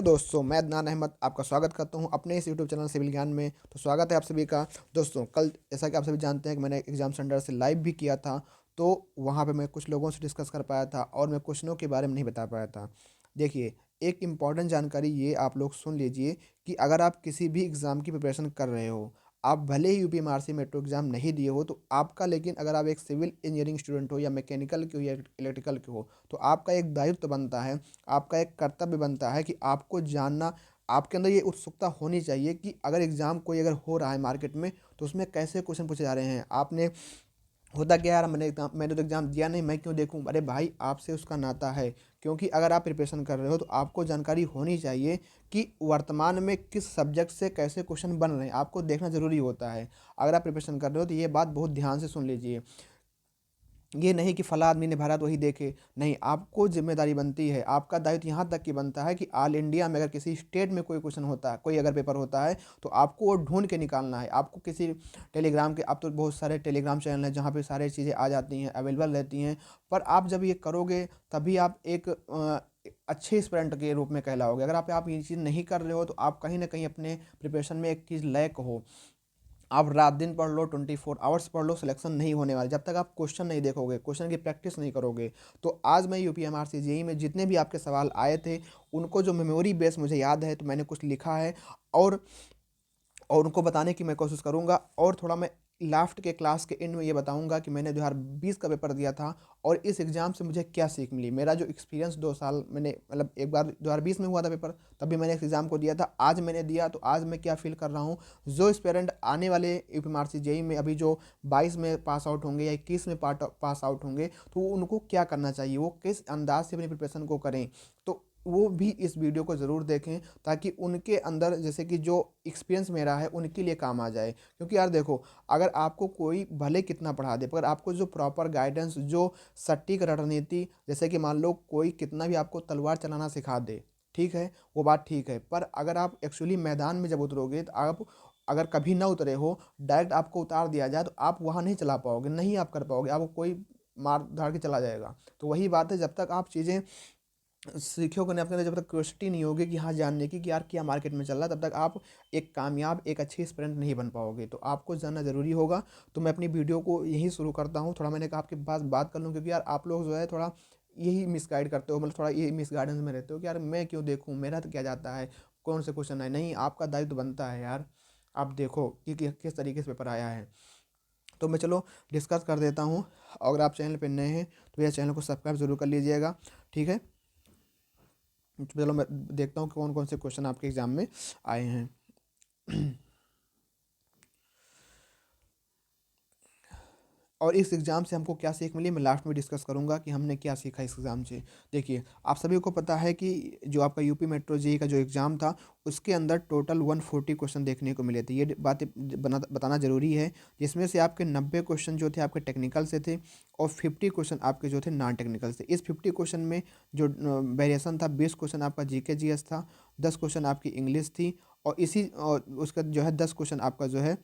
दोस्तों, मैं अदनान अहमद आपका स्वागत करता हूं अपने इस यूट्यूब चैनल सिविल ज्ञान में। तो स्वागत है आप सभी का। दोस्तों, कल जैसा कि आप सभी जानते हैं कि मैंने एग्ज़ाम सेंटर से लाइव भी किया था, तो वहां पे मैं कुछ लोगों से डिस्कस कर पाया था और मैं क्वेश्चनों के बारे में नहीं बता पाया था। देखिए, एक इम्पॉर्टेंट जानकारी ये आप लोग सुन लीजिए कि अगर आप किसी भी एग्ज़ाम की प्रिपरेशन कर रहे हो, आप भले ही यूपीएमआरसी मेट्रो एग्ज़ाम नहीं दिए हो तो आपका, लेकिन अगर आप एक सिविल इंजीनियरिंग स्टूडेंट हो या मैकेनिकल के हो या इलेक्ट्रिकल के हो, तो आपका एक दायित्व बनता है, आपका एक कर्तव्य बनता है कि आपको जानना, आपके अंदर ये उत्सुकता होनी चाहिए कि अगर एग्ज़ाम कोई अगर हो रहा है मार्केट में, तो उसमें कैसे क्वेश्चन पूछे जा रहे हैं। आपने, होता क्या है यार, मैंने तो एग्ज़ाम दिया नहीं, मैं क्यों देखूं? अरे भाई, आपसे उसका नाता है, क्योंकि अगर आप प्रिपरेशन कर रहे हो तो आपको जानकारी होनी चाहिए कि वर्तमान में किस सब्जेक्ट से कैसे क्वेश्चन बन रहे हैं, आपको देखना ज़रूरी होता है। अगर आप प्रिपरेशन कर रहे हो तो ये बात बहुत ध्यान से सुन लीजिए। ये नहीं कि फला आदमी ने भरा तो वही देखे, नहीं, आपको जिम्मेदारी बनती है, आपका दायित्व यहाँ तक की बनता है कि ऑल इंडिया में अगर किसी स्टेट में कोई क्वेश्चन होता है, कोई अगर पेपर होता है, तो आपको वो ढूंढ के निकालना है। आपको किसी टेलीग्राम के, अब तो बहुत सारे टेलीग्राम चैनल हैं जहाँ पे सारी चीज़ें आ जाती हैं, अवेलेबल रहती हैं। पर आप जब ये करोगे तभी आप एक अच्छे स्टूडेंट के रूप में कहलाओगे। अगर आप ये चीज़ नहीं कर रहे हो तो आप कहीं ना कहीं अपने प्रिपरेशन में एक चीज़ लैक हो। आप रात दिन पढ़ लो, 24 आवर्स पढ़ लो, सिलेक्शन नहीं होने वाले जब तक आप क्वेश्चन नहीं देखोगे, क्वेश्चन की प्रैक्टिस नहीं करोगे। तो आज मैं यूपीएमआरसी जेईई में जितने भी आपके सवाल आए थे, उनको जो मेमोरी बेस मुझे याद है, तो मैंने कुछ लिखा है और उनको बताने की मैं कोशिश करूँगा। और थोड़ा मैं लास्ट के क्लास के एंड में ये बताऊँगा कि मैंने 2020 का पेपर दिया था और इस एग्ज़ाम से मुझे क्या सीख मिली। मेरा जो एक्सपीरियंस 2 साल, मैंने मतलब एक बार 2020 में हुआ था पेपर, तब भी मैंने इस एग्ज़ाम को दिया था। आज मैंने दिया तो आज मैं क्या फ़ील कर रहा हूँ। जो एस्पिरेंट आने वाले यूपीएमआरसी जेईई में अभी जो 22 में पास आउट होंगे या 21 में पास आउट होंगे, तो उनको क्या करना चाहिए, वो किस अंदाज से अपनी प्रिपरेशन को करें, तो वो भी इस वीडियो को ज़रूर देखें, ताकि उनके अंदर, जैसे कि जो एक्सपीरियंस मेरा है, उनके लिए काम आ जाए। क्योंकि यार देखो, अगर आपको कोई भले कितना पढ़ा दे, पर आपको जो प्रॉपर गाइडेंस, जो सटीक रणनीति, जैसे कि मान लो कोई कितना भी आपको तलवार चलाना सिखा दे, ठीक है, वो बात ठीक है, पर अगर आप एक्चुअली मैदान में जब उतरोगे, तो आप अगर कभी ना उतरे हो, डायरेक्ट आपको उतार दिया जाए, तो आप वहाँ नहीं चला पाओगे, नहीं आप कर पाओगे, आपको कोई मार धाड़ के चला जाएगा। तो वही बात है, जब तक आप चीज़ें सीखोगे नहीं, आपके अंदर जब तक क्यूरियोसिटी नहीं होगी कि हाँ, जानने की कि यार क्या मार्केट में चल रहा है, तब तक आप एक कामयाब, एक अच्छी स्टूडेंट नहीं बन पाओगे। तो आपको जानना ज़रूरी होगा। तो मैं अपनी वीडियो को यहीं शुरू करता हूँ। थोड़ा मैंने कहा आपके पास बात कर लूँ, क्योंकि यार आप लोग जो है थोड़ा यही मिसगाइड करते हो, मतलब थोड़ा यही मिसगाइडेंस में रहते हो कि यार मैं क्यों देखूँ, मेरा तो क्या जाता है, कौन से क्वेश्चन है। नहीं, आपका दायित्व बनता है यार, आप देखो कि किस तरीके से पेपर आया है। तो मैं चलो डिस्कस कर देता हूँ। अगर आप चैनल पर नए हैं तो यह चैनल को सब्सक्राइब जरूर कर लीजिएगा, ठीक है। तो चलो मैं देखता हूँ कौन कौन से क्वेश्चन आपके एग्जाम में आए हैं। और इस एग्ज़ाम से हमको क्या सीख मिली, मैं लास्ट में डिस्कस करूंगा कि हमने क्या सीखा इस एग्ज़ाम से। देखिए, आप सभी को पता है कि जो आपका यूपी मेट्रो जेईई का जो एग्ज़ाम था, उसके अंदर टोटल 140 क्वेश्चन देखने को मिले थे। ये बातें बताना ज़रूरी है, जिसमें से आपके 90 क्वेश्चन जो थे आपके टेक्निकल से थे और 50 क्वेश्चन आपके जो थे नॉन टेक्निकल से। इस 50 क्वेश्चन में जो वेरिएशन था, 20 क्वेश्चन आपका जीके जीएस था, 10 क्वेश्चन आपकी इंग्लिश थी, और उसका जो है 10 क्वेश्चन आपका जो है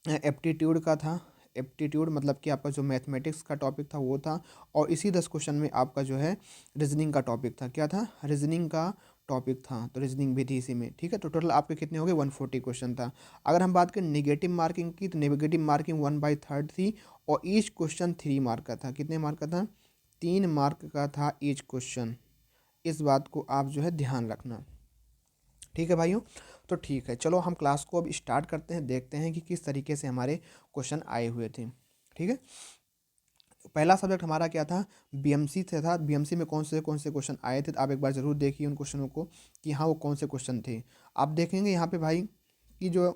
एप्टीट्यूड का था। एप्टीट्यूड मतलब कि आपका जो मैथमेटिक्स का टॉपिक था वो था। और इसी 10 क्वेश्चन में आपका जो है रीजनिंग का टॉपिक था। क्या था? रीजनिंग का टॉपिक था, तो रीजनिंग भी थी इसी में, ठीक है। तो टोटल आपके कितने हो गए? 140 क्वेश्चन था। अगर हम बात करें नेगेटिव मार्किंग की, तो नेगेटिव मार्किंग 1/3 थी और ईच क्वेश्चन 3 मार्क का था। कितने मार्क का था? 3 मार्क का था ईच क्वेश्चन। इस बात को आप जो है ध्यान रखना, ठीक है भाइयों। तो ठीक है, चलो हम क्लास को अब स्टार्ट करते हैं, देखते हैं कि किस तरीके से हमारे क्वेश्चन आए हुए थे, ठीक है। पहला सब्जेक्ट हमारा क्या था? बीएमसी से था। बीएमसी में कौन से क्वेश्चन आए थे, तो आप एक बार ज़रूर देखिए उन क्वेश्चनों को कि हाँ वो कौन से क्वेश्चन थे। आप देखेंगे यहाँ पे भाई कि जो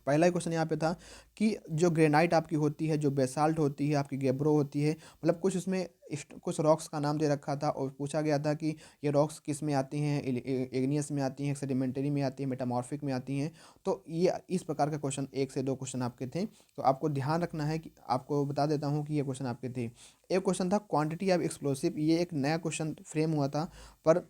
पहला ही क्वेश्चन यहाँ पे था कि जो ग्रेनाइट आपकी होती है, जो बेसाल्ट होती है, आपकी गेब्रो होती है, मतलब कुछ उसमें कुछ रॉक्स का नाम दे रखा था और पूछा गया था कि ये रॉक्स किस में आती हैं, इग्नियस में आती हैं, सेडिमेंटरी में आती हैं, मेटामॉर्फिक में आती हैं। तो ये इस प्रकार का क्वेश्चन, 1 से 2 क्वेश्चन आपके थे। तो आपको ध्यान रखना है कि आपको बता देता हूँ कि ये क्वेश्चन आपके थे। एक क्वेश्चन था क्वांटिटी ऑफ एक्सप्लोसिव। ये एक नया क्वेश्चन फ्रेम हुआ था, पर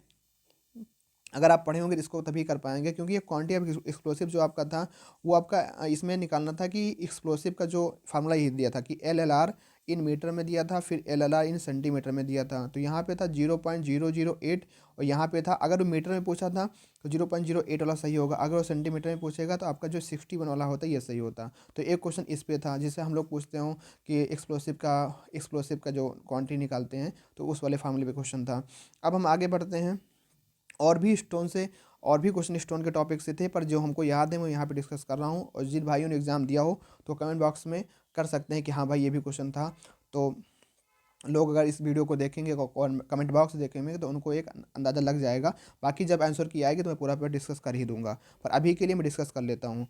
अगर आप पढ़े होंगे तो इसको तभी कर पाएंगे, क्योंकि ये क्वांटिटी ऑफ एक्सप्लोसिव जो आपका था, वो आपका इसमें निकालना था कि एक्सप्लोसिव का जो फार्मूला ये दिया था कि LLR इन मीटर में दिया था, फिर LLR इन सेंटीमीटर में दिया था। तो यहाँ पे था 0.008 और यहाँ पे था, अगर वो मीटर में पूछा था तो 0.08 वाला सही होगा, अगर वो सेंटीमीटर में पूछेगा तो आपका जो 61 वाला होता है ये सही होता। तो एक क्वेश्चन इस पे था जिससे हम लोग पूछते हो कि एक्सप्लोसिव का जो क्वांटिटी निकालते हैं, तो उस वाले फार्मूले पे क्वेश्चन था। अब हम आगे बढ़ते हैं। और भी स्टोन से और भी क्वेश्चन स्टोन के टॉपिक से थे, पर जो हमको याद है मैं यहाँ पे डिस्कस कर रहा हूँ। और जिन भाइयों ने एग्ज़ाम दिया हो तो कमेंट बॉक्स में कर सकते हैं कि हाँ भाई ये भी क्वेश्चन था। तो लोग अगर इस वीडियो को देखेंगे और कमेंट बॉक्स देखेंगे तो उनको एक अंदाज़ा लग जाएगा। बाकी जब आंसर की आएगी तो मैं पूरा पूरा डिस्कस कर ही दूंगा, पर अभी के लिए मैं डिस्कस कर लेता हूँ।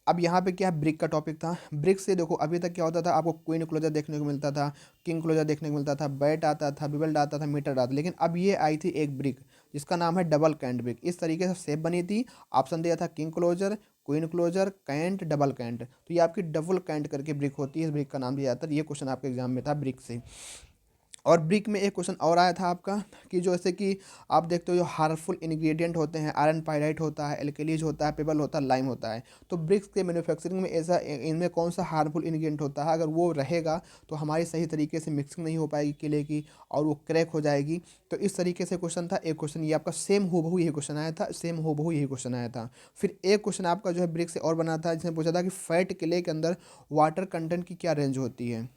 अब यहाँ पे क्या है, ब्रिक का टॉपिक था। ब्रिक से देखो अभी तक क्या होता था, आपको क्वीन क्लोजर देखने को मिलता था, किंग क्लोजर देखने को मिलता था, बैट आता था, बिबल्ड आता था, मीटर आता था। लेकिन अब ये आई थी एक ब्रिक जिसका नाम है डबल कैंट ब्रिक। इस तरीके से शेप बनी थी। ऑप्शन दिया था king closer, queen closer, cant, double cant. तो ये आपकी डबल कैंट करके ब्रिक होती है, इस ब्रिक का नाम दिया जाता है। ये क्वेश्चन आपके एग्जाम में था ब्रिक से। और ब्रिक में एक क्वेश्चन और आया था आपका कि जो जैसे कि आप देखते हो जो हार्मफुल इंग्रेडिएंट होते हैं, आयरन पाइराइट होता है, एल्कलीज होता है, पेबल होता है, लाइम होता है। तो ब्रिक्स के मैन्युफैक्चरिंग में ऐसा इनमें कौन सा हार्मफुल इंग्रेडिएंट होता है, अगर वो रहेगा तो हमारी सही तरीके से मिक्सिंग नहीं हो पाएगी किले की और वो क्रैक हो जाएगी। तो इस तरीके से क्वेश्चन था। एक क्वेश्चन ये आपका सेम हूबहू यही क्वेश्चन आया था, सेम हूबहू यही क्वेश्चन आया था। फिर एक क्वेश्चन आपका जो है ब्रिक से और बना था, जिसने पूछा था कि फैट किले के अंदर वाटर कंटेंट की क्या रेंज होती है।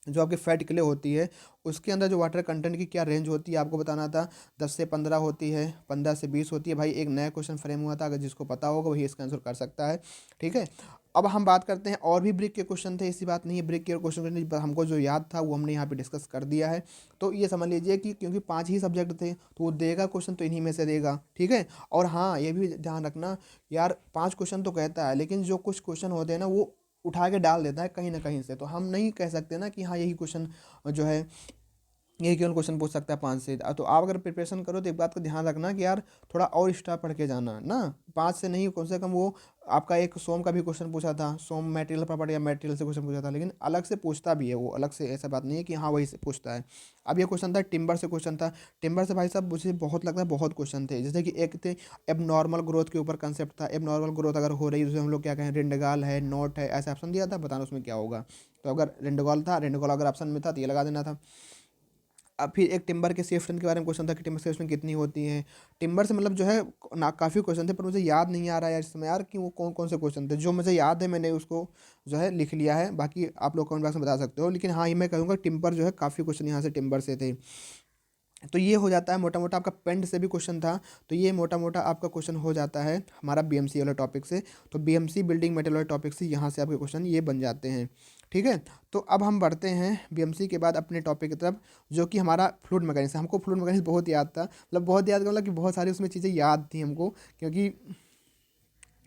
जो आपकी फैट क्ले होती है उसके अंदर जो वाटर कंटेंट की क्या रेंज होती है आपको बताना था। 10 से 15 होती है, 15 से 20 होती है। भाई एक नया क्वेश्चन फ्रेम हुआ था, अगर जिसको पता होगा वही इसका आंसर कर सकता है। ठीक है। अब हम बात करते हैं, और भी ब्रिक के क्वेश्चन थे, ऐसी बात नहीं है ब्रिक के क्वेश्चन हमको जो याद था वो हमने यहाँ पे डिस्कस कर दिया है। तो ये समझ लीजिए कि क्योंकि 5 ही सब्जेक्ट थे तो वो देगा क्वेश्चन तो इन्हीं में से देगा। ठीक है। और हाँ ये भी ध्यान रखना यार, 5 क्वेश्चन तो कहता है लेकिन जो कुछ क्वेश्चन होते हैं ना वो उठा के डाल देता है कहीं ना कहीं से। तो हम नहीं कह सकते ना कि हाँ यही क्वेश्चन जो है यही केवल क्वेश्चन पूछ सकता है 5 से। तो आप अगर प्रिपरेशन करो तो एक बात का ध्यान रखना कि यार थोड़ा और एक्स्ट्रा पढ़ के जाना ना। 5 से नहीं, कम से कम वो आपका एक सोम का भी क्वेश्चन पूछा था, सोम मटेरियल प्रॉपर्टी या मटेरियल से क्वेश्चन पूछा था, लेकिन अलग से पूछता भी है वो अलग से, ऐसा बात नहीं है कि हाँ वही से पूछता है। अब ये क्वेश्चन था टिम्बर से क्वेश्चन था। टिम्बर से भाई साहब मुझे बहुत लगता है बहुत क्वेश्चन थे, जैसे कि एक थे एब नॉर्मल ग्रोथ के ऊपर कंसेप्ट था। एब नॉर्मल ग्रोथ अगर हो रही है तो हम लोग क्या कहें, रिंडगाल है, नोट है, ऐसा ऑप्शन दिया था, बताना उसमें क्या होगा। तो अगर रिंडगॉल था, रिंडगॉल अगर ऑप्शन में था तो ये लगा देना था। अब फिर एक टिम्बर के सेफ्टन के बारे में क्वेश्चन था कि टिम्बर सेफ्टन कितनी होती है। टिम्बर से मतलब जो है ना काफ़ी क्वेश्चन थे, पर मुझे याद नहीं आ रहा है यार इस समय यार कि वो कौन कौन से क्वेश्चन थे। जो मुझे याद है मैंने उसको जो है लिख लिया है, बाकी आप लोग कमेंट बॉक्स में बता सकते हो। लेकिन हाँ ये मैं कहूँगा टिम्बर जो है काफ़ी क्वेश्चन यहाँ से टिम्बर से थे। तो ये हो जाता है मोटा मोटा आपका पेंट से भी क्वेश्चन था। तो ये मोटा मोटा आपका क्वेश्चन हो जाता है हमारा बीएमसी वाले टॉपिक से। तो बीएमसी बिल्डिंग मटेरियल वाले टॉपिक से यहाँ से आपके क्वेश्चन ये बन जाते हैं। ठीक है। तो अब हम बढ़ते हैं बीएमसी के बाद अपने टॉपिक की तरफ, जो कि हमारा फ्लूइड मैकेनिक्स। हमको फ्लूइड मैकेनिक्स बहुत याद था, मतलब बहुत याद मतलब कि बहुत सारी उसमें चीज़ें याद थी हमको, क्योंकि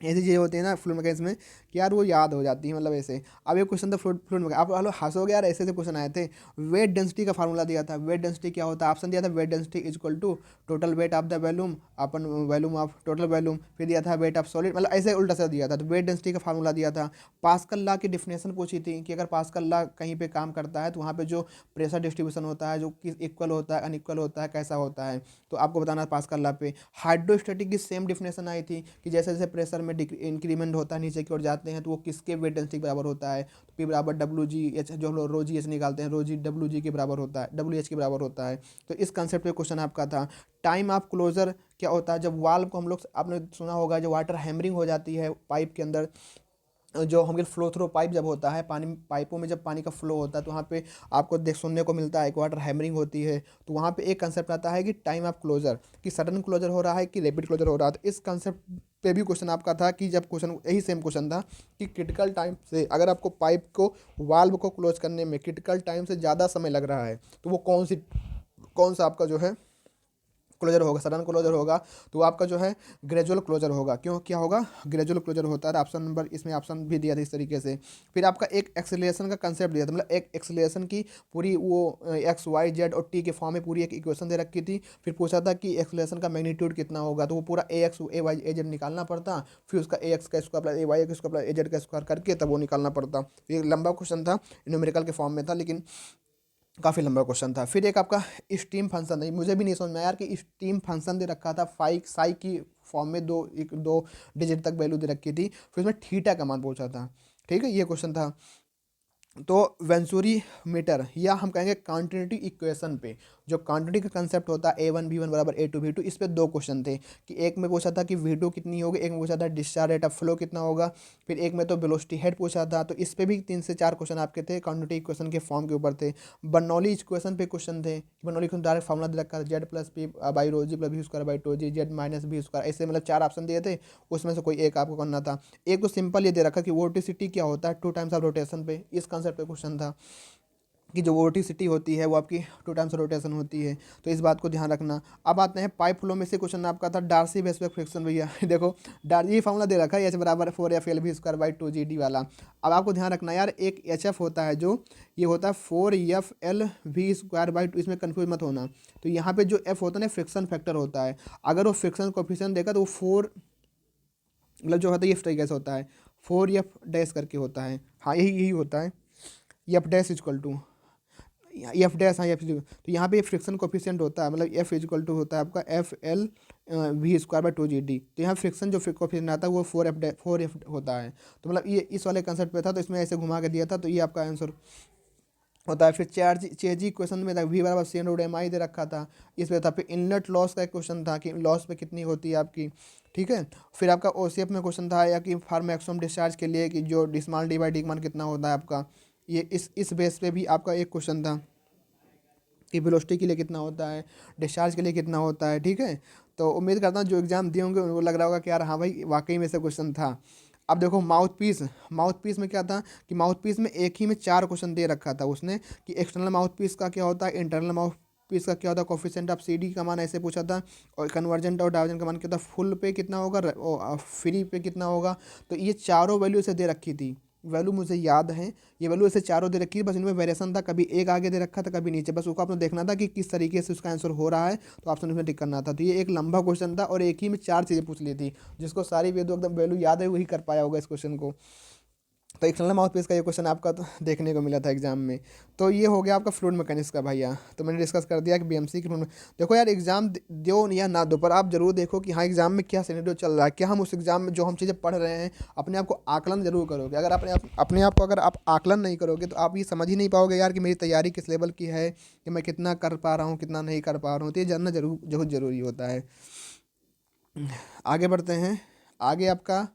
ऐसी चीज़ें होती हैं ना फ्लूइड मैकेनिक्स में कि यार वो याद हो जाती है, मतलब ऐसे। अब ये क्वेश्चन था फ्लूइड फ्लूइड मैकेनिक्स, आप हेलो हंसोगे यार, ऐसे ऐसे क्वेश्चन आए थे। वेट डेंसिटी का फार्मूला दिया था। वेट डेंसिटी क्या होता है, ऑप्शन दिया था weight density is equal to total weight of the volume upon volume of total volume, फिर दिया था वेट ऑफ सॉलिड, मतलब ऐसे उल्टा सा दिया था। तो वेट डेंसिटी का फार्मूला दिया था। पास्कल लॉ की डिफिनेशन पूछी थी कि अगर पास्कल लॉ कहीं पे काम करता है तो वहाँ पे जो प्रेशर डिस्ट्रीब्यूशन होता है जो किस इक्वल होता है, अनइक्वल होता है, कैसा होता है। तो आपको बताना है पास्कल लॉ पे। हाइड्रोस्टैटिक की सेम डिफिनेशन आई थी कि जैसे जैसे प्रेशर में इंक्रीमेंट होता है, नीचे की ओर जाते हैं, तो वो किसके वेट डेंसिटी के बराबर होता है। तो पी बराबर डब्ल्यू जी एच, जो हम लोग रो जी एच निकालते हैं, रो जी डब्ल्यू जी के बराबर होता है, डब्ल्यू एच के बराबर होता है। तो इस कंसेप्ट पे क्वेश्चन आपका था। टाइम ऑफ क्लोजर क्या होता है, जब वाल्व को हम लोग, आपने सुना होगा जब वाटर हैमरिंग हो जाती है पाइप के अंदर, जो हम फ्लो थ्रो पाइप जब होता है, पानी पाइपों में जब पानी का फ्लो होता है तो वहाँ पे आपको देख सुनने को मिलता है कि वाटर हैमरिंग होती है। तो वहाँ पे एक कंसेप्ट आता है कि टाइम ऑफ क्लोजर, कि सडन क्लोजर हो रहा है कि रैपिड क्लोजर हो रहा है। तो इस कंसेप्ट पे भी क्वेश्चन आपका था कि जब क्वेश्चन यही सेम क्वेश्चन था कि क्रिटिकल टाइम से अगर आपको पाइप को वाल्व को क्लोज करने में क्रिटिकल टाइम से ज़्यादा समय लग रहा है तो वो कौन सा आपका जो है क्लोजर होगा, सडन क्लोजर होगा। तो आपका जो है ग्रेजुअल क्लोजर होगा। क्यों क्या होगा, ग्रेजुअल क्लोजर होता है। ऑप्शन नंबर इसमें ऑप्शन भी दिया था इस तरीके से। फिर आपका एक एक्सेलरेशन का कंसेप्ट दिया था, मतलब एक एक्सेलरेशन की पूरी वो एक्स वाई जेड और टी के फॉर्म में पूरी एक इक्वेशन दे रखी थी। फिर पूछा था कि एक्सेलरेशन का मैग्नीट्यूड कितना होगा, तो वो पूरा ए एक्स ए वाई ए जेड निकालना पड़ता। फिर उसका ए एक्स का स्क्वायर प्लस ए वाई का स्क्वायर प्लस ए जेड का स्क्वायर करके तब वो निकालना पड़ता। ये लंबा क्वेश्चन था, न्यूमेरिकल के फॉर्म में था, लेकिन काफ़ी लंबा क्वेश्चन था। फिर एक आपका स्टीम फंक्शन था, मुझे भी नहीं समझ में आया यार कि स्टीम फंक्शन दे रखा था फाई साई की फॉर्म में, दो डिजिट तक वैल्यू दे रखी थी। फिर उसमें थीटा का मान पूछा था। ठीक है, ये क्वेश्चन था। तो वेंचुरी मीटर या हम कहेंगे कॉन्टिन्यूटी इक्वेशन पे, जो कॉन्टिन्यूटी का कंसेप्ट होता है A1 V1 बराबर A2 V2, इस पे दो क्वेश्चन थे कि एक में पूछा था कि V2 कितनी होगी, एक में पूछा था डिस्चार्ज रेट ऑफ फ्लो कितना होगा, फिर एक में तो वेलोसिटी हेड पूछा था। तो इस पे भी 3 से 4 क्वेश्चन आपके थे, कॉन्टिन्यूटी इक्वेशन के फॉर्म के ऊपर थे। बर्नौली इक्वेशन पे क्वेश्चन थे, बर्नौली इक्वेशन डायरेक्ट फॉर्मुला दे रखा था Z plus P by rho G plus V square by two G Z minus B square, ऐसे मतलब 4 ऑप्शन दिए थे, उसमें से कोई एक आपको करना था। एक तो सिंपल ये दे रखा कि वोर्टिसिटी क्या होता है 2 टाइम्स ऑफ रोटेशन पे, इस कंसेप्ट पे क्वेश्चन था कि जो वोर्टिसिटी होती है वो आपकी 2 टाइम्स रोटेशन होती है, तो इस बात को ध्यान रखना। अब आते हैं पाइप फ्लो में से क्वेश्चन आपका था डार्सी वेस्बर्ग फ्रिक्शन भैया देखो डार ये फॉर्मूला दे रखा है एच बराबर 4FL_V² वाला। अब आपको ध्यान रखना यार, एक HF होता है जो ये होता है 4FL_V²/2, इसमें कन्फ्यूज मत होना। तो यहाँ पे जो F होता है ना फ्रिक्शन फैक्टर होता है, अगर वो फ्रिक्शन कोफिशिएंट देगा तो वो 4 मतलब जो होता है ये इस तरीके से होता है 4F डैश करके होता है। हाँ यही यही होता है, F dash is equal to F dash, हाँ एफ, तो यहाँ पे फ्रिक्शन कोफिशिएंट होता है, मतलब एफ इजक्वल टू होता है आपका FL_V²/2GD। तो यहाँ फ्रिक्शन जो कोफिशिएंट आता है वो 4F होता है। तो मतलब ये इस वाले कंसेप्ट पे था, तो इसमें ऐसे घुमा के दिया था, तो ये आपका आंसर होता है। फिर चेजी क्वेश्चन में था V बराबर C/√MI दे रखा था, इस पे था। फिर इनलेट लॉस का एक क्वेश्चन था कि लॉस पे कितनी होती है आपकी, ठीक है। फिर आपका OCF में क्वेश्चन था या कि फॉर मैक्सिमम डिस्चार्ज के लिए कि जो डिस्मॉल डी मान कितना होता है आपका, ये इस बेस पे भी आपका एक क्वेश्चन था कि वेलोसिटी के लिए कितना होता है, डिस्चार्ज के लिए कितना होता है, ठीक है। तो उम्मीद करता हूँ जो एग्जाम दिए होंगे उनको लग रहा होगा कि यार हाँ भाई वाकई में से क्वेश्चन था। अब देखो माउथ पीस में क्या था कि माउथ पीस में एक ही में 4 क्वेश्चन दे रखा था उसने कि एक्सटर्नल माउथ पीस का क्या होता है, इंटरनल माउथ पीस का क्या होता है, कोफिशिएंट ऑफ CD का मान ऐसे पूछा था, और कन्वर्जेंट और डाइवर्जेंट का मान क्या था, फुल पे कितना होगा और फ्री पे कितना होगा। तो ये चारों वैल्यू से दे रखी थी, वैल्यू मुझे याद है, ये वैल्यू ऐसे चारों दे रखी है, बस इनमें वेरिएशन था, कभी एक आगे दे रखा था कभी नीचे, बस उसको आपने देखना था कि किस तरीके से उसका आंसर हो रहा है, तो ऑप्शन उसमें टिक करना था। तो ये एक लंबा क्वेश्चन था और एक ही में 4 चीज़ें पूछ ली थी, जिसको सारी वैल्यू एकदम वैल्यू याद है वही कर पाया होगा इस क्वेश्चन को। तो एक्सटर्नल माउथ पीस का ये क्वेश्चन आपका तो देखने को मिला था एग्जाम में। तो ये हो गया आपका फ्लूइड मैकेनिक्स का भैया, तो मैंने डिस्कस कर दिया कि BMC की फ्लूइड। देखो यार एग्जाम दो या ना दो, पर आप जरूर देखो कि हाँ एग्जाम में क्या सिनेरियो चल रहा है, क्या हम उस एग्जाम में जो हम चीज़ें पढ़ रहे हैं अपने आप को आकलन जरूर करोगे। अगर अपने आप को अगर आप आकलन नहीं करोगे तो आप ये समझ ही नहीं पाओगे यार कि मेरी तैयारी किस लेवल की है, कि मैं कितना कर पा रहा हूँ कितना नहीं कर पा रहा हूँ। तो ये जानना जरूर बहुत ज़रूरी होता है। आगे बढ़ते हैं। आगे आपका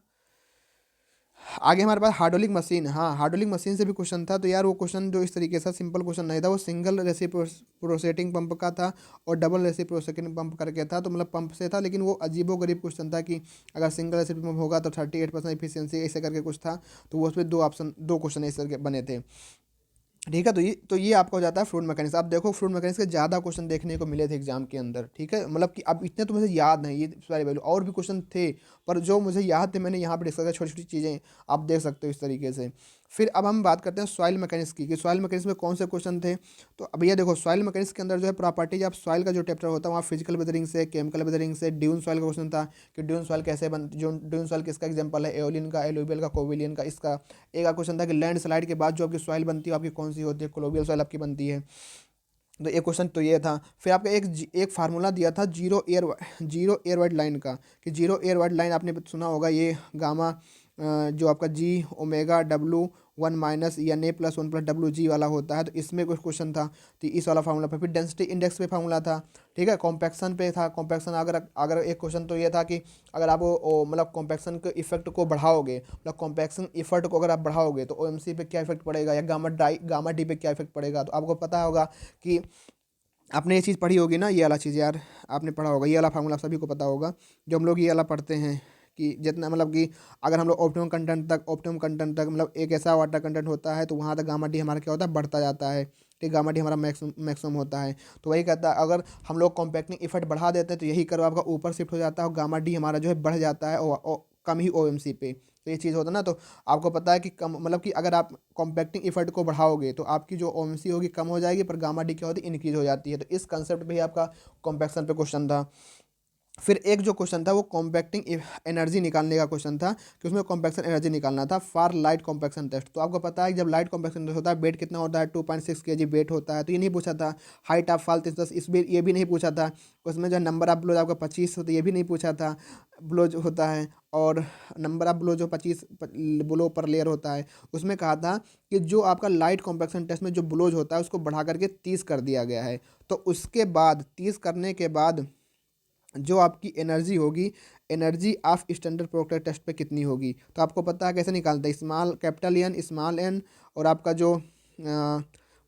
आगे हमारे पास हाइड्रोलिक मशीन, हाँ हाइड्रोलिक मशीन से भी क्वेश्चन था। तो यार वो क्वेश्चन जो इस तरीके से सिंपल क्वेश्चन नहीं था, वो सिंगल रेसिप्रोकेटिंग पंप का था और डबल रेसिप्रोकेटिंग पंप करके था। तो मतलब पंप से था, लेकिन वो अजीबो गरीब क्वेश्चन था कि अगर सिंगल रेसिप्रोकेटिंग पंप होगा तो 38% इफिशियंसी ऐसे करके कुछ था। तो वो उसमें दो क्वेश्चन ऐसे करके बने थे, ठीक है। तो ये आपका हो जाता है फ्लूइड मैकेनिक्स। आप देखो फ्लूइड मैकेनिक्स के ज़्यादा क्वेश्चन देखने को मिले थे एग्जाम के अंदर, ठीक है। मतलब कि अब इतने तो मुझे याद नहीं, ये सारी वैल्यू और भी क्वेश्चन थे, पर जो मुझे याद थे मैंने यहाँ पे डिस्कस किया, छोटी छोटी चीज़ें आप देख सकते हो इस तरीके से। फिर अब हम बात करते हैं सॉइल मैकेनिक्स की, कि सॉइल मैकेनिक्स में कौन से क्वेश्चन थे। तो अब ये देखो सॉइल मैकेनिक्स के अंदर जो है प्रॉपर्टीज ऑफ सॉइल का जो चैप्टर होता है वहाँ फिजिकल वेदरिंग से, केमिकल वेदरिंग से, ड्यून सॉइल का क्वेश्चन था कि ड्यून सॉइल कैसे जो ड्यून सॉइल किसका एग्जाम्पल है, एओलियन का, एलुवियल का, कोविलियन का, इसका। एक क्वेश्चन था कि लैंड स्लाइड के बाद जो आपकी सॉइल बनती है आपकी कौन सी होती है, कोलोबियल सॉइल आपकी बनती है। तो एक क्वेश्चन तो ये था। फिर आपका एक फार्मूला दिया था जीरो एयर वाइड लाइन का, कि जीरो एयर वाइड लाइन आपने सुना होगा, ये गामा जो आपका G⍵W1 माइनस या N+1+WG वाला होता है। तो इसमें कुछ क्वेश्चन था, तो इस वाला फार्मूला पे। फिर डेंसिटी इंडेक्स पे फार्मूला था, ठीक है। कॉम्पैक्शन पे था, कॉम्पैक्शन अगर अगर एक क्वेश्चन तो ये था कि अगर आप मतलब कॉम्पैक्शन के इफेक्ट को बढ़ाओगे, मतलब कॉम्पैक्शन इफर्ट को अगर आप बढ़ाओगे तो OMC पे क्या इफेक्ट पड़ेगा, या गामा डी पे क्या इफेक्ट पड़ेगा। तो आपको पता होगा कि आपने ये चीज़ पढ़ी होगी ना, ये वाला चीज़ यार आपने पढ़ा होगा, ये वाला फार्मूला सभी को पता होगा जो हम लोग ये वाला पढ़ते हैं, कि जितना मतलब कि अगर हम लोग ऑप्टिमम कंटेंट तक मतलब एक ऐसा वाटर कंटेंट होता है तो वहाँ तक गामा डी हमारा क्या होता है, बढ़ता जाता है, ठीक। गामा डी हमारा मैक्सिमम होता है। तो वही कहता है अगर हम लोग कॉम्पैक्टिंग इफर्ट बढ़ा देते हैं तो यही कर्व आपका ऊपर शिफ्ट हो जाता है और गामा डी हमारा जो है बढ़ जाता है और कम ही OMC पे। तो ये चीज़ होता है ना। तो आपको पता है कि कम मतलब कि अगर आप कॉम्पैक्टिंग इफर्ट को बढ़ाओगे तो आपकी जो OMC होगी कम हो जाएगी, पर गामा डी क्या होती है, इंक्रीज हो जाती है। तो इस कंसेप्ट पे ही आपका कॉम्पैक्शन पे क्वेश्चन था। फिर एक जो क्वेश्चन था वो कॉम्पैक्टिंग एनर्जी निकालने का क्वेश्चन था, कि उसमें कॉम्पैक्शन एनर्जी निकालना था फॉर लाइट कॉम्पैक्शन टेस्ट। तो आपको पता है कि जब लाइट कॉम्पैक्शन टेस्ट होता है वेट कितना होता है, 2.6 kg वेट होता है। तो ये नहीं पूछा था। हाइट ऑफ फॉल 10, इस भी ये भी नहीं पूछा था। उसमें जो नंबर ऑफ ब्लोज आपका 25 होता है, ये भी नहीं पूछा था। ब्लोज होता है, और नंबर ऑफ ब्लो जो 25 ब्लो पर लेयर होता है, उसमें कहा था कि जो आपका लाइट कॉम्पैक्शन टेस्ट में जो ब्लोज होता है उसको बढ़ा करके 30 कर दिया गया है। तो उसके बाद 30 करने के बाद जो आपकी एनर्जी होगी, energy of standard product test पे कितनी होगी। तो आपको पता है कैसे निकालते हैं, small capital N small N, और आपका जो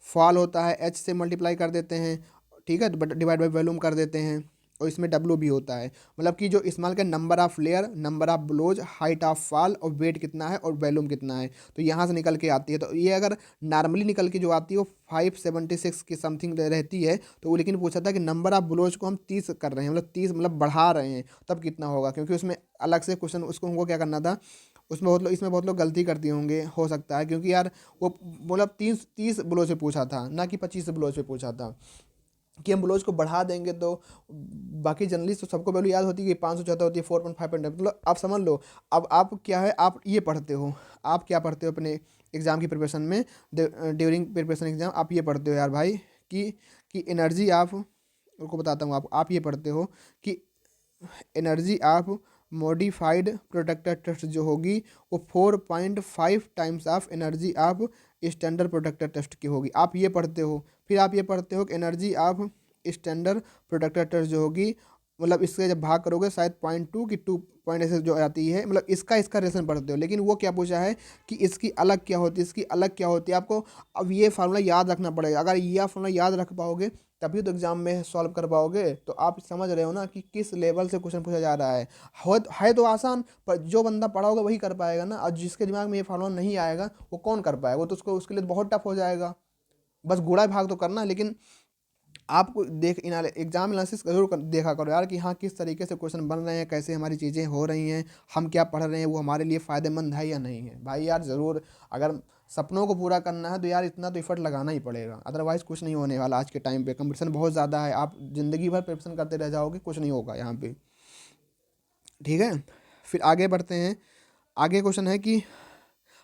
फॉल होता है एच से मल्टीप्लाई कर देते हैं, ठीक है, डिवाइड बाई वॉल्यूम कर देते हैं, और इसमें डब्ल्यू भी होता है। मतलब कि जो स्मॉल का number of layer, number of blows, height of fall, और वेट कितना है, और वॉल्यूम कितना है, तो यहाँ से निकल के आती है। तो ये अगर नॉर्मली निकल के जो आती है वो 576 की समथिंग रहती है। तो वो लेकिन पूछा था कि नंबर ऑफ ब्लोज को हम 30 कर रहे हैं, मतलब 30 मतलब बढ़ा रहे हैं, तब कितना होगा, क्योंकि उसमें अलग से क्वेश्चन उसको हमको क्या करना था। उसमें बहुत लोग, इसमें बहुत लोग गलती करती होंगे, हो सकता है, क्योंकि यार वो मतलब 30 ब्लोज पे पूछा था, ना कि 25 ब्लोज पे पूछा था। कि हम ब्लोज को बढ़ा देंगे तो बाकी जर्नलिस्ट तो सबको वैल्यू याद होती है कि 574 होती है, 4.5, मतलब आप समझ लो। अब आप क्या है, आप ये पढ़ते हो, आप क्या पढ़ते हो अपने एग्ज़ाम की प्रिपरेशन में, ड्यूरिंग प्रिपरेशन एग्ज़ाम आप ये पढ़ते हो यार भाई, कि एनर्जी आप को बताता हूँ। आप ये पढ़ते हो कि energy of modified Proctor test जो होगी वो 4.5 times of energy of standard Proctor test की होगी। आप ये पढ़ते हो। फिर आप ये पढ़ते हो कि energy of standard Proctor test जो होगी, मतलब इससे जब भाग करोगे शायद 0.2 की 2 पॉइंट ऐसे जो आती है, मतलब इसका रिलेशन पढ़ते हो। लेकिन वो क्या पूछा है कि इसकी अलग क्या होती है, इसकी अलग क्या होती है। आपको अब ये फार्मूला याद रखना पड़ेगा। अगर ये फार्मूला याद रख पाओगे तभी तो एग्जाम में सॉल्व कर पाओगे। तो आप समझ रहे हो ना कि किस लेवल से क्वेश्चन पूछा जा रहा है। है तो आसान, पर जो बंदा पढ़ा होगा वही कर पाएगा ना, और जिसके दिमाग में ये फार्मूला नहीं आएगा वो कौन कर पाएगा, वो तो उसको उसके लिए बहुत टफ हो जाएगा। बस गुड़ा भाग तो करना, लेकिन आपको एग्जाम एनालिसिस जरूर देखा करो यार, कि हाँ किस तरीके से क्वेश्चन बन रहे हैं, कैसे हमारी चीज़ें हो रही हैं, हम क्या पढ़ रहे हैं, वो हमारे लिए फ़ायदेमंद है या नहीं है। भाई यार ज़रूर, अगर सपनों को पूरा करना है तो यार इतना तो एफर्ट लगाना ही पड़ेगा, अदरवाइज़ कुछ नहीं होने वाला। आज के टाइम पे कंपटीशन बहुत ज़्यादा है, आप ज़िंदगी भर प्रिपरेशन करते रह जाओगे, कुछ नहीं होगा यहाँ पे। ठीक है, फिर आगे बढ़ते हैं। आगे क्वेश्चन है कि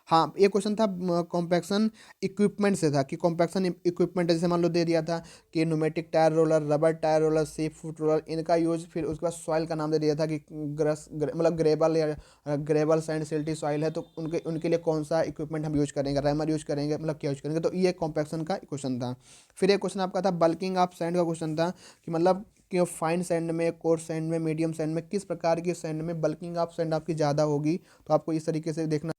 हाँ, ये क्वेश्चन था कॉम्पैक्शन इक्विपमेंट से था, कि कॉम्पैक्शन इक्विपमेंट जैसे मान लो दे दिया था कि pneumatic tyre roller, rubber tyre roller, safe foot roller, इनका यूज। फिर उसके बाद सॉइल का नाम दे दिया था कि मतलब ग्रेबल या ग्रेबल सैंड सिल्टी सॉइल है, तो उनके उनके लिए कौन सा इक्विपमेंट हम यूज करेंगे, रैमर यूज करेंगे, मतलब क्या यूज करेंगे। तो ये कॉम्पैक्शन का क्वेश्चन था। फिर एक क्वेश्चन आपका था बल्किंग ऑफ सैंड का क्वेश्चन था, कि मतलब कि फाइन सैंड में, कोर्स सैंड में, मीडियम सैंड में, किस प्रकार की सैंड में बल्किंग ऑफ सैंड आपकी ज़्यादा होगी। तो आपको इस तरीके से देखना।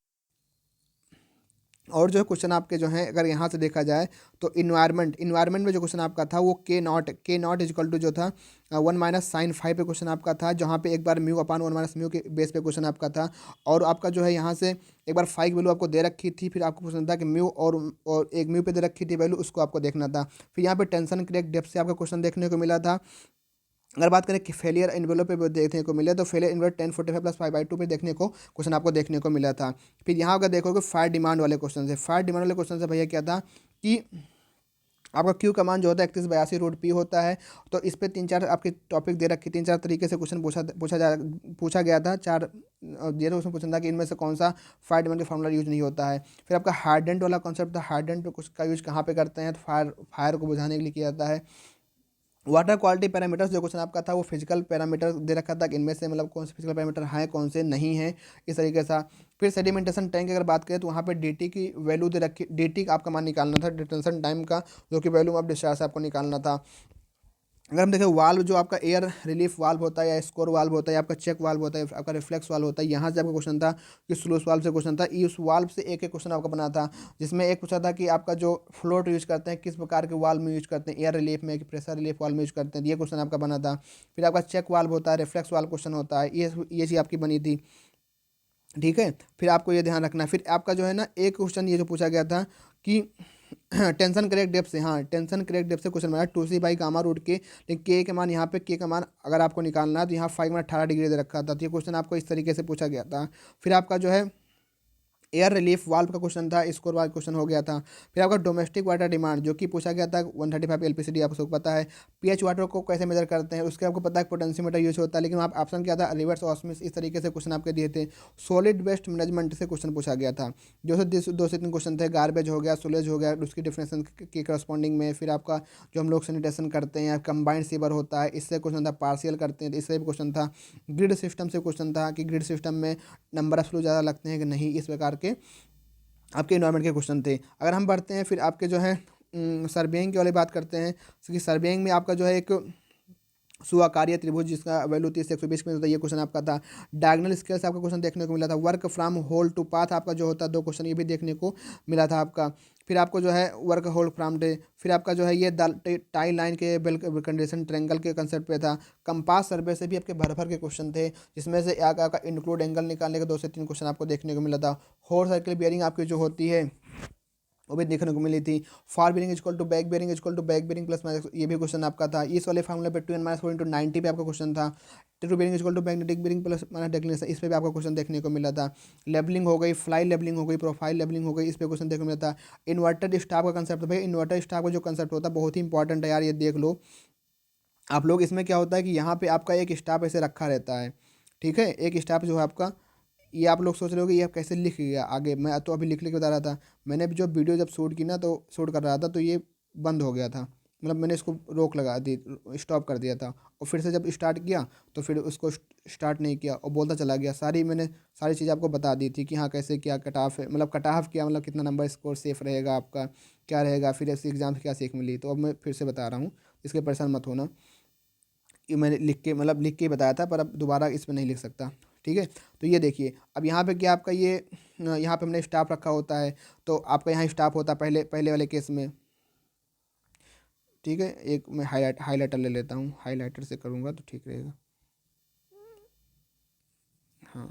और जो है क्वेश्चन आपके जो हैं, अगर यहाँ से देखा जाए तो इन्वायरमेंट में जो क्वेश्चन आपका था वो के नॉट इजकल टू जो था 1 - sin 5 पे क्वेश्चन आपका था, जहाँ पे एक बार म्यू अपान 1 - म्यू के बेस पे क्वेश्चन आपका था। और आपका जो है यहाँ से एक बार फाइव वैल्यू आपको दे रखी थी, फिर आपको क्वेश्चन था कि म्यू और एक म्यू पे दे रखी थी वैल्यू, उसको आपको देखना था। फिर यहाँ पे टेंशन क्रैक डेप्थ से आपका क्वेश्चन देखने को मिला था। अगर बात करें कि फेलियर एनवेलोप पे देखने को मिले, तो फेलियर एनवेलोप 1045 + 5/2 पे देखने को क्वेश्चन आपको देखने को मिला था। फिर यहाँ अगर देखोगे फायर डिमांड वाले क्वेश्चन से, फायर डिमांड वाले क्वेश्चन से भैया क्या था कि आपका क्यू का मान जो होता है 3182 होता है। तो इस पे 3-4 आपके टॉपिक दे रखे, 3-4 तरीके से क्वेश्चन पूछा गया था। 4 ये तो उसमें पूछना था कि इनमें से कौन सा फायर डिमांड का फार्मूला यूज नहीं होता है। फिर आपका हार्डेंट वाला कॉन्सेप्ट था, हार्डेंट का यूज कहाँ पे करते हैं, तो फायर को बुझाने के लिए किया जाता है। वाटर क्वालिटी पैरामीटर्स जो क्वेश्चन आपका था वो फिजिकल पैरामीटर दे रखा था, कि इनमें से मतलब कौन से फिजिकल पैरामीटर हैं, कौन से नहीं हैं, इस तरीके से। फिर सेडिमेंटेशन टैंक की अगर बात करें तो वहाँ पे डीटी की वैल्यू दे रखी, डीटी का आपका मान निकालना था, डिटेंशन टाइम का, जो कि वैल्यू ऑफ डिस्चार्ज से आपको निकालना था। अगर हम देखें वाल्व जो आपका एयर रिलीफ वाल्व होता है, या स्कोर वाल्व होता है, या आपका चेक वाल्व होता है, आपका रिफ्लेक्स वाल्व होता है, यहाँ से आपका क्वेश्चन था कि स्लूस वाल्व से क्वेश्चन था। इस वाल्व से एक एक क्वेश्चन आपका बना था, जिसमें एक पूछा था कि आपका जो फ्लोट यूज करते हैं किस प्रकार के वाल्व में यूज करते हैं, एयर रिलीफ में कि प्रेशर रिलीफ वाल्व में यूज करते हैं, ये क्वेश्चन आपका बना था। फिर आपका चेक वाल्व होता है, रिफ्लेक्स वाल्व क्वेश्चन होता है, ये चीज़ आपकी बनी थी। ठीक है, फिर आपको ये ध्यान रखना है। फिर आपका जो है ना एक क्वेश्चन ये जो पूछा गया था कि टेंशन करेक्ट डेप्थ से, हाँ टेंशन करेक्ट डेप्थ से क्वेश्चन बना 2c/γ√k, लेकिन के का मान यहाँ पे के का मान अगर आपको निकालना है तो यहाँ 5 - 18 डिग्री दे रखा था। तो ये क्वेश्चन आपको इस तरीके से पूछा गया था। फिर आपका जो है एयर रिलीफ वाल्व का क्वेश्चन था, स्कोर वाला क्वेश्चन हो गया था। फिर आपका डोमेस्टिक वाटर डिमांड जो कि पूछा गया था 135 एलपीसीडी, आपको सब पता है। पीएच वाटर को कैसे मेजर करते हैं उसके आपको पता है, पोटेंशियोमीटर यूज होता है, लेकिन आप ऑप्शन क्या था, रिवर्स ऑस्मोसिस, इस तरीके से क्वेश्चन आपके दिए थे। सॉलिड वेस्ट मैनेजमेंट से क्वेश्चन पूछा गया था, जो से 2 से 3 क्वेश्चन थे। गार्बेज हो गया, सुलेज हो गया, उसकी डिफिनेशन के करस्पॉन्डिंग में। फिर आपका जो हम लोग सैनिटेशन करते हैं, कंबाइंड सीवर होता है, इससे क्वेश्चन था। पार्शियल करते हैं, इससे भी क्वेश्चन था। ग्रिड सिस्टम से क्वेश्चन था कि ग्रिड सिस्टम में नंबर ऑफ फ्लो ज़्यादा लगते हैं कि नहीं, इस प्रकार के आपके इन्वायरमेंट के क्वेश्चन थे। अगर हम बढ़ते हैं फिर आपके जो है सर्वेइंग की वाली बात करते हैं, क्योंकि सर्वेइंग में आपका जो है एक सुआकारीय त्रिभुज जिसका वैल्यू 30 से 120 में होता है, ये क्वेश्चन आपका था। डायगोनल स्केल से आपका क्वेश्चन देखने को मिला था। Work from whole to path आपका जो होता है 2 क्वेश्चन ये भी देखने को मिला था आपका। फिर आपको जो है वर्क होल फ्रॉम डे, फिर आपका जो है ये टाई लाइन के बेल कंडीशन ट्रेंगल के कंसेप्ट पे था। कंपास सर्वे से भी आपके भर भर के क्वेश्चन थे, जिसमें से आपका इंक्लूड एंगल निकालने के 2 से 3 क्वेश्चन आपको देखने को मिला था। हॉर्स साइकिल बियरिंग आपकी जो होती है वो भी देखने को मिली थी। Fore bearing equal to back bearing equal to back bearing plus minus, ये भी क्वेश्चन आपका था। इस वाले फॉर्मूले पे 2n-4 × 90 पे आपका क्वेश्चन था। True bearing equal to magnetic bearing plus minus declination, इस पे भी आपका क्वेश्चन देखने को मिला था। लेबलिंग हो गई, फ्लाई लेबलिंग हो गई, प्रोफाइल लेबलिंग हो गई, इस पे क्वेश्चन देखने को मिला था। इन्वर्टेड स्टाफ का कंसेप्ट, भाई इन्वर्टेड स्टाफ का जो कंसेप्ट होता है बहुत ही इंपॉर्टेंट है यार, ये देख लो आप लोग। इसमें क्या होता है कि यहाँ पे आपका एक स्टाफ ऐसे रखा रहता है, ठीक है। एक स्टाफ जो है आपका, ये आप लोग सोच रहे हो कि ये आप कैसे लिख गया आगे, मैं तो अभी लिख लिख बता रहा था। मैंने भी जो वीडियो जब शूट की ना, तो शूट कर रहा था तो ये बंद हो गया था, मतलब मैंने इसको रोक लगा दी, स्टॉप कर दिया था। और फिर से जब स्टार्ट किया तो फिर उसको स्टार्ट नहीं किया और बोलता चला गया। मैंने सारी चीज़ आपको बता दी थी कि हाँ कैसे क्या कट ऑफ है, मतलब कट ऑफ क्या, मतलब कितना नंबर स्कोर सेफ रहेगा आपका, क्या रहेगा, फिर ऐसे एग्जाम से क्या सीख मिली। तो अब मैं फिर से बता रहा हूँ, इसके परेशान मत होना। ये मैंने लिख के, मतलब लिख के ही बताया था, पर अब दोबारा इस पर नहीं लिख सकता, ठीक है। तो ये देखिए अब यहाँ पे क्या आपका ये यहाँ पे हमने स्टाफ रखा होता है, तो आपका यहाँ स्टाफ होता है पहले पहले वाले केस में, ठीक है। एक मैं हाईलाइटर ले लेता हूँ, हाईलाइटर से करूँगा तो ठीक रहेगा। हाँ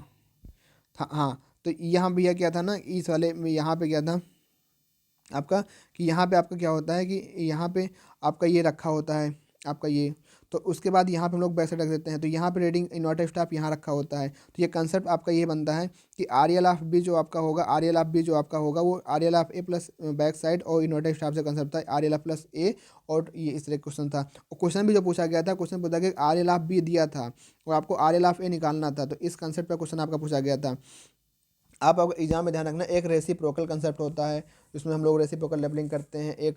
हाँ हाँ, तो यहाँ भैया क्या था ना, इस वाले में यहाँ पे क्या था आपका, कि यहाँ पे आपका क्या होता है कि यहाँ पे आपका ये रखा होता है आपका ये। तो उसके बाद यहाँ पे हम लोग बैक साइड रख देते हैं, तो यहाँ पे रीडिंग इन्वर्टर स्टाफ यहाँ रखा होता है। तो ये कंसेप्ट आपका ये बनता है कि आर एल ऑफ बी जो आपका होगा, आर एल ऑफ बी जो आपका होगा वो R L of A plus back side और इन्वर्टर स्टाफ से कंसेप्ट था आर एल ऑफ प्लस ए। और ये इस तरह क्वेश्चन था। और क्वेश्चन भी जो पूछा गया था, क्वेश्चन पूछा गया आर एल ऑफ बी दिया था और आपको आर एल ऑफ ए निकालना था, तो इस कंसेप्ट पर क्वेश्चन आपका पूछा गया था। आप एग्जाम में ध्यान रखना, एक रेसिप्रोकल कंसेप्ट होता है, जिसमें हम लोग रेसिप्रोकल लेबलिंग करते हैं। एक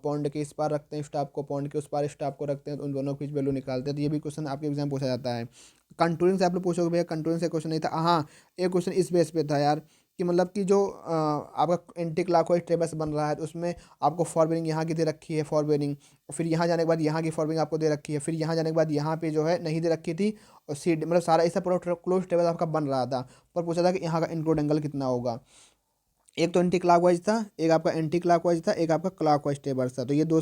पॉन्ड के इस पार रखते हैं स्टाफ को, पॉन्ड के उस पार स्टाफ को रखते हैं, तो उन दोनों की वैल्यू निकालते हैं। तो ये भी क्वेश्चन आपके एग्जाम पूछा जाता है। कंटूरिंग से आप लोग पूछोगे भैया, कंटूरिंग से क्वेश्चन नहीं था। हाँ, एक क्वेश्चन इस बेस पे था यार, कि मतलब कि जो आपका एंटी क्लॉकवाइज टेबल्स बन रहा है, तो उसमें आपको फॉरबेरिंग यहाँ की दे रखी है फॉरबेरिंग, और फिर यहाँ जाने के बाद यहाँ की फॉरबेरिंग आपको दे रखी है, फिर यहाँ जाने के बाद यहाँ पे जो है नहीं दे रखी थी। और सी मतलब सारा ऐसा पूरा क्लोज टेबल आपका बन रहा था, पर पूछा था कि यहाँ का इंक्लूड एंगल कितना होगा। एक तो एंटी क्लॉकवाइज था, एक आपका एंटी क्लॉकवाइज था, एक आपका क्लॉकवाइज टेबल्स था। तो ये दो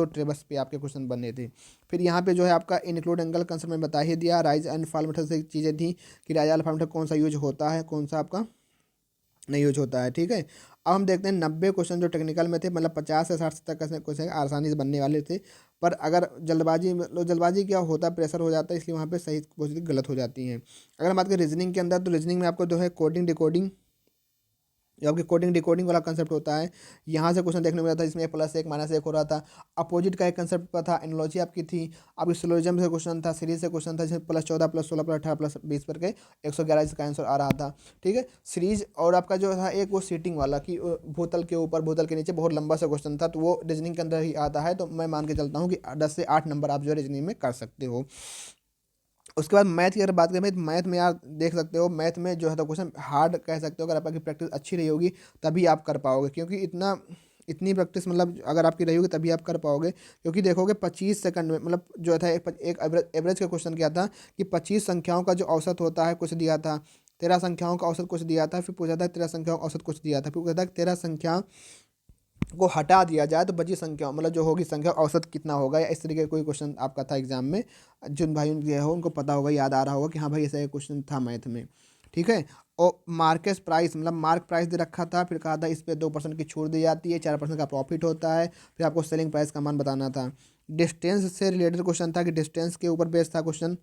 टेबल्स पे आपके क्वेश्चन बने थे। फिर यहाँ पे जो है आपका इंक्लूड एंगल कंसेप्ट में बता ही दिया। राइज एंड फॉल मेथड से चीज़ें थी कि राइज एंड फॉल मेथड कौन सा यूज होता है, कौन सा आपका नहीं यूज होता है, ठीक है। अब हम देखते हैं 90 क्वेश्चन जो टेक्निकल में थे, मतलब 50 से 60 तक क्वेश्चन आसानी से बनने वाले थे। पर अगर जल्दबाजी, मतलब जल्दबाजी क्या होता है, प्रेशर हो जाता है, इसलिए वहाँ पे सही पोजीशन गलत हो जाती हैं। अगर हम बात करें रीजनिंग के अंदर, तो रीजनिंग में आपको जो है कोडिंग डिकोडिंग, जो आपकी कोडिंग डिकोडिंग वाला कंसेप्ट होता है, यहाँ से क्वेश्चन देखने को मिला था, इसमें +1 -1 हो रहा था। अपोजिट का एक कंसेप्ट पर था, एनालॉजी आपकी थी। आपकी सिलोजिज्म से क्वेश्चन था, सीरीज से क्वेश्चन था, जिसमें +14 +16 +18 +20 पर के 111 इसका आंसर आ रहा था, ठीक है। सीरीज और आपका जो था एक वो सीटिंग वाला कि भूतल के ऊपर भूतल के नीचे, बहुत लंबा सा क्वेश्चन था, तो वो रीजनिंग के अंदर ही आता है। तो मैं मान के चलता हूँ कि 10 से 8 नंबर आप जो है रीजनिंग में कर सकते हो। उसके बाद मैथ की अगर बात करें, तो मैथ में यार देख सकते हो, मैथ में जो है तो क्वेश्चन हार्ड कह सकते हो। अगर आपकी प्रैक्टिस अच्छी रही होगी तभी आप कर पाओगे, क्योंकि इतनी प्रैक्टिस मतलब अगर आपकी रही होगी तभी आप कर पाओगे। क्योंकि देखोगे 25 सेकंड में, मतलब जो था एक एवरेज का क्वेश्चन क्या था कि 25 संख्याओं का जो औसत होता है कुछ दिया था, 13 संख्याओं का औसत कुछ दिया था, फिर पूछा था 13 संख्याओं का औसत कुछ दिया था, फिर पूछा था 13 संख्या को हटा दिया जाए तो बची संख्या, मतलब जो होगी संख्या औसत कितना होगा, या इस तरीके का कोई क्वेश्चन आपका था एग्जाम में। जिन भाई उनके हो उनको पता होगा, याद आ रहा होगा कि हाँ भाई ऐसा एक क्वेश्चन था मैथ में, ठीक है। और मार्केट प्राइस, मतलब मार्क प्राइस दे रखा था, फिर कहा था इस पे 2% की छूट दी जाती है, 4% का प्रॉफिट होता है, फिर आपको सेलिंग प्राइस का मान बताना था। डिस्टेंस से रिलेटेड क्वेश्चन था कि डिस्टेंस के ऊपर बेस्ड था क्वेश्चन,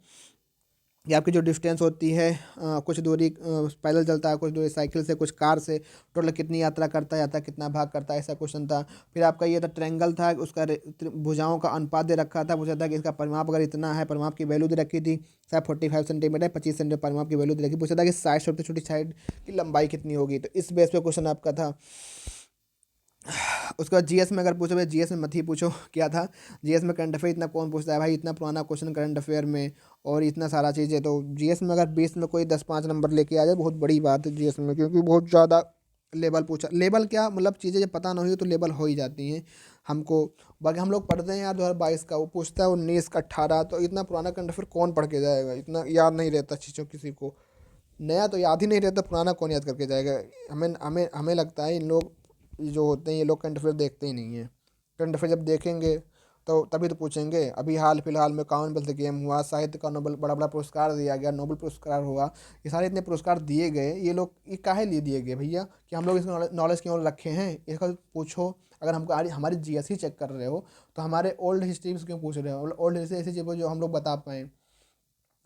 ये आपकी जो डिस्टेंस होती है, कुछ दूरी पैदल चलता है, कुछ दूरी साइकिल से, कुछ कार से, टोटल कितनी यात्रा करता है, यात्रा कितना भाग करता है, ऐसा क्वेश्चन था। फिर आपका ये था ट्रायंगल था, उसका भुजाओं का अनुपात दे रखा था, पूछा था कि इसका परिमाप अगर इतना है, परिमाप की वैल्यू दे रखी थी, शायद 45 सेंटीमीटर, 25 सेंटीमीटर परिमाप की वैल्यू दे रखी, पूछा था कि साइड, छोटी छोटी साइड की लंबाई कितनी होगी, तो इस बेस पे क्वेश्चन आपका था। उसके बाद जीएस में अगर पूछो भाई, जीएस में मत ही पूछो क्या था, जीएस में करंट अफेयर इतना कौन पूछता है भाई, इतना पुराना क्वेश्चन करंट अफेयर में और इतना सारा चीज़ें, तो जीएस में अगर 20 में कोई 10-5 नंबर लेके आ जाए बहुत बड़ी बात है जीएस में, क्योंकि बहुत ज़्यादा लेवल पूछा, लेवल क्या मतलब चीज़ें जब पता ना हुई तो लेवल हो ही जाती हैं हमको। बाकी हम लोग पढ़ते हैं यार 2022 का, वो पूछता है 19 का 18, तो इतना पुराना करंट अफेयर कौन पढ़ के जाएगा, इतना याद नहीं रहता चीज़ों किसी को, नया तो याद ही नहीं रहता, पुराना कौन याद करके जाएगा। हमें हमें हमें लगता है इन लोग जो होते हैं ये लोग करंट अफेयर देखते ही नहीं हैं। करंट अफेयर जब देखेंगे तो तभी तो पूछेंगे। अभी हाल फिलहाल में कॉमनवेल्थ गेम हुआ, साहित्य का नोबेल बड़ा बड़ा पुरस्कार दिया गया, नोबेल पुरस्कार हुआ, ये सारे इतने पुरस्कार दिए गए, ये लोग ये काहे लिए दिए गए भैया, कि हम लोग इसका नॉलेज क्यों रखे हैं, इसका पूछो। अगर हमको हमारी जीएस ही चेक कर रहे हो तो हमारे ओल्ड हिस्ट्री से क्यों पूछ रहे हो, ओल्ड हिस्ट्री ऐसी चीज़ जो हम लोग बता पाएँ।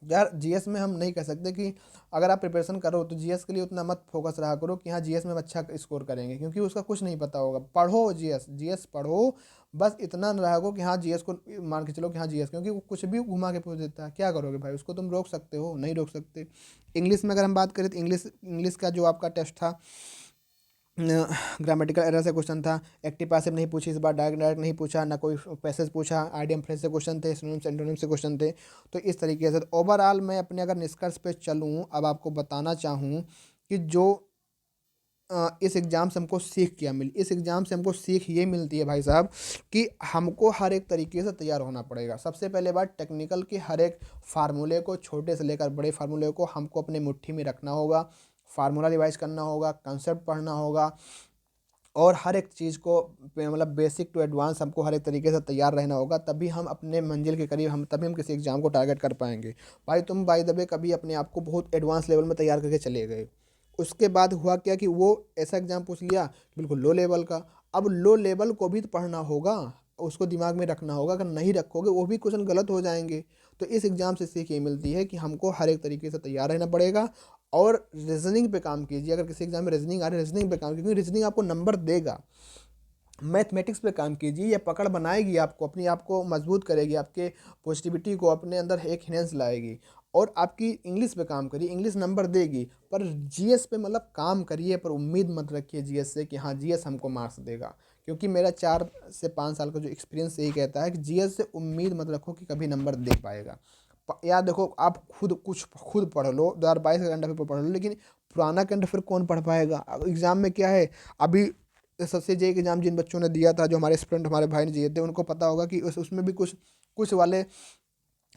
यार जीएस में हम नहीं कह सकते कि अगर आप प्रिपरेशन करो तो जीएस के लिए उतना मत फोकस रहा करो कि हाँ जीएस में हम अच्छा स्कोर करेंगे, क्योंकि उसका कुछ नहीं पता होगा। पढ़ो जीएस, जीएस पढ़ो, बस इतना न रहा करो कि हाँ जीएस को मान के चलो कि हाँ जीएस, क्योंकि वो कुछ भी घुमा के पूछ देता है, क्या करोगे भाई, उसको तुम रोक सकते हो, नहीं रोक सकते। इंग्लिश में अगर हम बात करें तो इंग्लिश इंग्लिश का जो आपका टेस्ट था, ग्रामेटिकल एरर से क्वेश्चन था, एक्टिव पैसिव नहीं पूछी इस बार, डायरेक्ट डायरेक्ट नहीं पूछा, ना कोई पैसेज पूछा, आइडियम फ्रेज से क्वेश्चन थे, सिनोनिम्स एंटोनिम्स से क्वेश्चन थे। तो इस तरीके से ओवरऑल मैं अपने अगर निष्कर्ष पे चलूँ, अब आपको बताना चाहूँ कि जो इस एग्ज़ाम से हमको सीख क्या मिली, इस एग्ज़ाम से हमको सीख ये मिलती है भाई साहब कि हमको हर एक तरीके से तैयार होना पड़ेगा। सबसे पहले बात, टेक्निकल के हर एक फार्मूले को, छोटे से लेकर बड़े फार्मूले को हमको अपने मुट्ठी में रखना होगा, फार्मूला रिवाइज करना होगा, कंसेप्ट पढ़ना होगा, और हर एक चीज़ को मतलब बेसिक टू एडवांस हमको हर एक तरीके से तैयार रहना होगा, तभी हम अपने मंजिल के करीब, हम तभी हम किसी एग्ज़ाम को टारगेट कर पाएंगे। भाई तुम बाय द वे कभी अपने आप को बहुत एडवांस लेवल में तैयार करके चले गए, उसके बाद हुआ क्या कि वो ऐसा एग्ज़ाम पूछ लिया बिल्कुल लो लेवल का, अब लो लेवल को भी तो पढ़ना होगा, उसको दिमाग में रखना होगा, अगर नहीं रखोगे वो भी क्वेश्चन गलत हो जाएंगे। तो इस एग्ज़ाम से सीख ये मिलती है कि हमको हर एक तरीके से तैयार रहना पड़ेगा, और रीजनिंग पे काम कीजिए। अगर किसी एग्जाम में रीजनिंग आ रही है, रीजनिंग पे काम, क्योंकि रीजनिंग आपको नंबर देगा। मैथमेटिक्स पे काम कीजिए, ये पकड़ बनाएगी आपको, अपनी आप को मजबूत करेगी, आपके पॉजिटिविटी को अपने अंदर एक हिनेंस लाएगी। और आपकी इंग्लिश पे काम करिए, इंग्लिश नंबर देगी, पर जीएस पे मतलब काम करिए, पर उम्मीद मत रखिए जीएस से कि हाँ जीएस हमको मार्क्स देगा, क्योंकि मेरा 4 से 5 साल का जो एक्सपीरियंस यही कहता है कि जीएस से उम्मीद मत रखो कि कभी नंबर दे पाएगा। यार देखो, आप खुद पढ़ लो, 2022 का करंट अफेयर पढ़ लो, लेकिन पुराना करंट अफेयर कौन पढ़ पाएगा। एग्जाम में क्या है, अभी सबसे जे एग्जाम जिन बच्चों ने दिया था, जो हमारे स्टूडेंट हमारे भाई ने दिए थे, उनको पता होगा कि उसमें भी कुछ कुछ वाले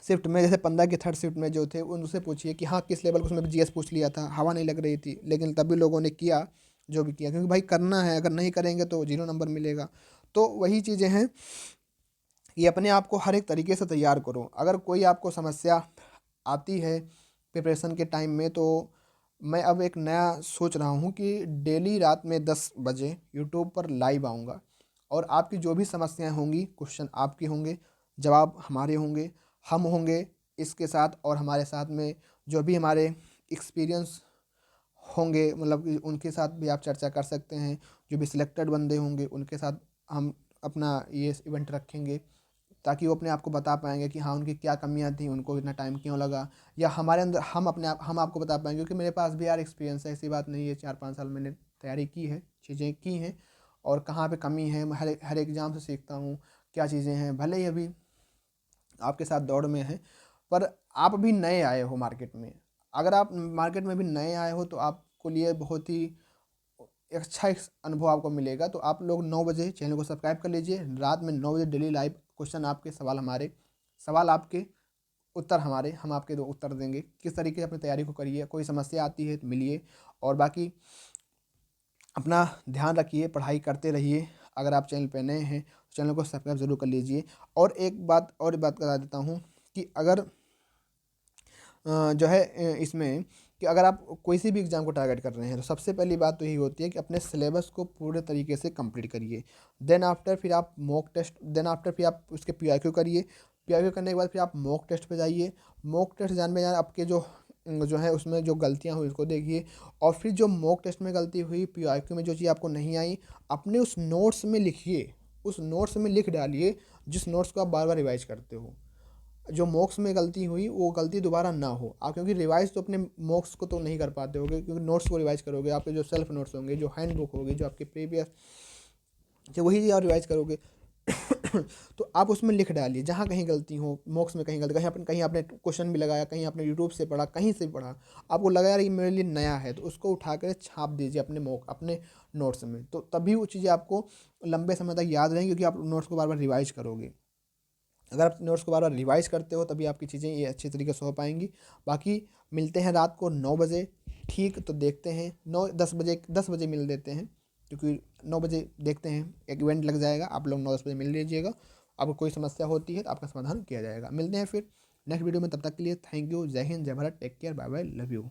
शिफ्ट में, जैसे 15 की थर्ड शिफ्ट में जो थे, उनसे पूछिए कि हाँ किस लेवल को उसमें भी जीएस पूछ लिया था, हवा नहीं लग रही थी, लेकिन तभी लोगों ने किया जो भी किया, क्योंकि भाई करना है, अगर नहीं करेंगे तो 0 नंबर मिलेगा। तो वही चीज़ें हैं, ये अपने आप को हर एक तरीके से तैयार करो। अगर कोई आपको समस्या आती है प्रिपरेशन के टाइम में, तो मैं अब एक नया सोच रहा हूँ कि डेली रात में 10 बजे यूट्यूब पर लाइव आऊँगा, और आपकी जो भी समस्याएं होंगी, क्वेश्चन आपके होंगे, जवाब हमारे होंगे, हम होंगे इसके साथ, और हमारे साथ में जो भी हमारे एक्सपीरियंस होंगे, मतलब कि उनके साथ भी आप चर्चा कर सकते हैं। जो भी सिलेक्टेड बंदे होंगे उनके साथ हम अपना ये इवेंट रखेंगे, ताकि वो अपने आप को बता पाएंगे कि हाँ उनकी क्या कमियां थी, उनको इतना टाइम क्यों लगा, या हमारे अंदर हम आपको बता पाएंगे, क्योंकि मेरे पास भी यार एक्सपीरियंस है, ऐसी बात नहीं है, 4-5 साल मैंने तैयारी की है, चीज़ें की हैं, और कहाँ पे कमी है मैं हर एग्ज़ाम से सीखता हूँ क्या चीज़ें हैं। भले ही अभी आपके साथ दौड़ में है, पर आप भी नए आए हो मार्केट में, अगर आप मार्केट में भी नए आए हो तो आपको लिए बहुत ही अच्छा एक अनुभव आपको मिलेगा। तो आप लोग 9 बजे चैनल को सब्सक्राइब कर लीजिए, रात में 9 बजे डेली लाइव, क्वेश्चन आपके, सवाल हमारे, सवाल आपके, उत्तर हमारे, हम आपके दो उत्तर देंगे। किस तरीके से अपनी तैयारी को करिए, कोई समस्या आती है तो मिलिए, और बाकी अपना ध्यान रखिए, पढ़ाई करते रहिए। अगर आप चैनल पे नए हैं तो चैनल को सब्सक्राइब ज़रूर कर लीजिए। और एक बात बता देता हूँ कि अगर जो है इसमें कि अगर आप कोई सी भी एग्ज़ाम को टारगेट कर रहे हैं, तो सबसे पहली बात तो यही होती है कि अपने सिलेबस को पूरे तरीके से कंप्लीट करिए। देन आफ्टर फिर आप मॉक टेस्ट, देन आफ्टर फिर आप उसके पीआईक्यू करिए। पीआईक्यू करने के बाद फिर आप मॉक टेस्ट पे जाइए। मॉक टेस्ट जानने जाए आपके जो है उसमें जो गलतियाँ हुई उसको देखिए, और फिर जो मॉक टेस्ट में गलती हुई, पीआईक्यू में जो चीज़ आपको नहीं आई, अपने उस नोट्स में लिखिए, उस नोट्स में लिख डालिए जिस नोट्स को आप बार बार रिवाइज करते हो। जो मॉक्स में गलती हुई वो गलती दोबारा ना हो आप, क्योंकि रिवाइज तो अपने मॉक्स को तो नहीं कर पाते होगे, क्योंकि नोट्स को रिवाइज करोगे, आपके जो सेल्फ नोट्स होंगे, जो हैंड बुक होगी, जो आपके प्रीवियस, जो वही चीज़ आप रिवाइज करोगे। तो आप उसमें लिख डालिए जहाँ कहीं गलती हो, मॉक्स में कहीं गलती, कहीं आपने क्वेश्चन भी लगाया, कहीं आपने यूट्यूब से पढ़ा, कहीं से भी पढ़ा, आपको लगा यार ये मेरे लिए नया है, तो उसको उठा कर छाप दीजिए अपने नोट्स में। तो तभी वो चीज़ें आपको लंबे समय तक याद रहेंगी, क्योंकि आप नोट्स को बार बार रिवाइज करोगे। अगर आप नोट्स को बार बार रिवाइज करते हो तभी आपकी चीज़ें ये अच्छी तरीके से हो पाएंगी। बाकी मिलते हैं रात को 9 बजे, ठीक? तो देखते हैं 10 बजे मिल देते हैं, क्योंकि 9 बजे देखते हैं, एक इवेंट लग जाएगा, आप लोग 9-10 बजे मिल लीजिएगा। आपको कोई समस्या होती है तो आपका समाधान किया जाएगा। मिलते हैं फिर नेक्स्ट वीडियो में, तब तक के लिए थैंक यू। जय हिंद, जय Bharat, take care, bye bye, love you.